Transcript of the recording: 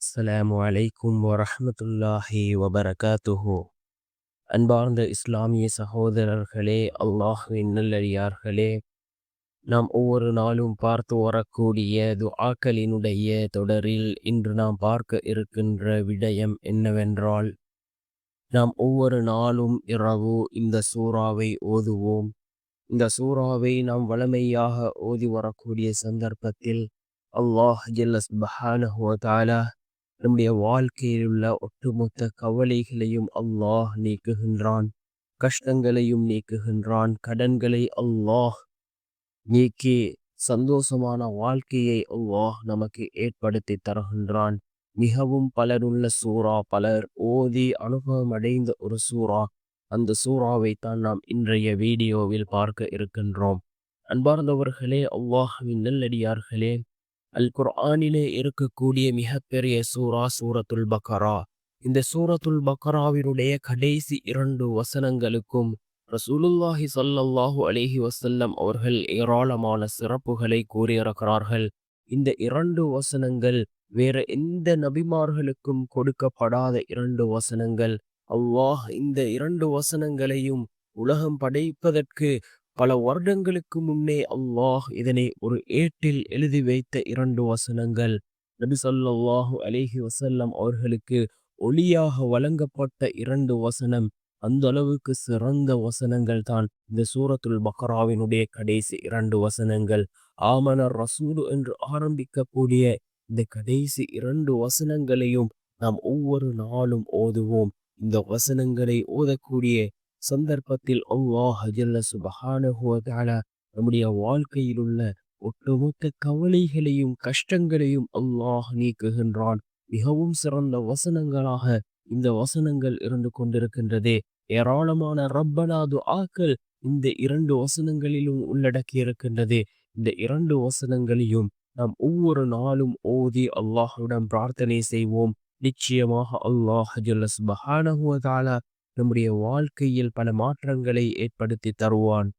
அஸ்ஸலாமு அலைக்கும் வரஹ்மத்துல்லாஹி வபரகாத்துஹு. அன்பார்ந்த இஸ்லாமிய சகோதரர்களே, அல்லாஹ்வின் நல்லடியார்களே, நாம் ஒவ்வொரு நாளும் பார்த்து வரக்கூடிய துஆக்களினுடைய தொடரில் இன்று நாம் பார்க்க இருக்கின்ற விடயம் என்னவென்றால், நாம் ஒவ்வொரு நாளும் இரவு இந்த சூறாவை ஓதுவோம். இந்த சூறாவை நாம் வழமையாக ஓதி வரக்கூடிய சந்தர்ப்பத்தில் அல்லாஹ் ஜல்ல சுப்ஹானஹு வ தஆலா நம்முடைய வாழ்க்கையில் உள்ள ஒட்டுமொத்த கவலைகளையும் அல்லாஹ் நீக்குகின்றான். கஷ்டங்களையும் நீக்குகின்றான். கடன்களை அல்லாஹ் நீக்கி சந்தோஷமான வாழ்க்கையை அல்லாஹ் நமக்கு ஏற்படுத்தி தருகின்றான். மிகவும் பலருள்ள சூறா, பலர் ஓதி அனுபவம் அடைந்த ஒரு சூறா. அந்த சூறாவை தான் நாம் இன்றைய வீடியோவில் பார்க்க இருக்கின்றோம். அன்பார்ந்தவர்களே, அல்லாஹ்வின் நல்லடியார்களே, அல் குர்ஆனிலே இருக்கக்கூடிய மிகப்பெரிய சூரா சூரத்துல் பக்கரா. இந்த சூரத்துல் பக்கராவினுடைய கடைசி 2 வசனங்களுக்கும் ரசூலுல்லாஹி ஸல்லல்லாஹு அலைஹி வஸல்லம் அவர்கள் ஏராளமான சிறப்புகளை கூறியிருக்கிறார்கள். இந்த 2 வசனங்கள் வேற எந்த நபிமார்களுக்கும் கொடுக்கப்படாத 2 வசனங்கள். அல்லாஹ் இந்த 2 வசனங்களையும் உலகம் படைப்பதற்கு பல வருடங்களுக்கு முன்னே அல்லாஹ் இதனை ஒரு ஏட்டில் எழுதி வைத்த 2 வசனங்கள். நபி ஸல்லல்லாஹு அலைஹி வஸல்லம் அவர்களுக்கு ஒளியாக வழங்கப்பட்ட 2 வசனம். அந்த அளவுக்கு சிறந்த வசனங்கள் தான் இந்த சூரத்துல் பக்ராவினுடைய கடைசி 2 வசனங்கள். ஆமனர் ரசூலு என்று ஆரம்பிக்கக்கூடிய இந்த கடைசி 2 வசனங்களையும் நாம் ஒவ்வொரு நாளும் ஓதுவோம். இந்த வசனங்களை ஓதக்கூடிய சந்தர்ப்பத்தில் அல்லாஹ் ஜல்ல சுப்ஹானஹு வ தஆலா நம்முடைய வாழ்க்கையில் உள்ள ஒட்டுமொத்த கவலைகளையும் கஷ்டங்களையும் அல்லாஹ் நீக்குகின்றான். மிகவும் சிறந்த வசனங்களாக இந்த வசனங்கள் இருந்து கொண்டிருக்கின்றதே. ஏராளமான ரப்பனா துஆக்கள் இந்த 2 வசனங்களிலும் உள்ளடக்கி இருக்கின்றது. இந்த 2 வசனங்களையும் நாம் ஒவ்வொரு நாளும் ஓதி அல்லாஹ்விடம் பிரார்த்தனை செய்வோம். நிச்சயமாக அல்லாஹ் ஜல்ல சுப்ஹானஹு வ தஆலா நம்முடைய வாழ்க்கையில் பல மாற்றங்களை ஏற்படுத்தி தருவான்.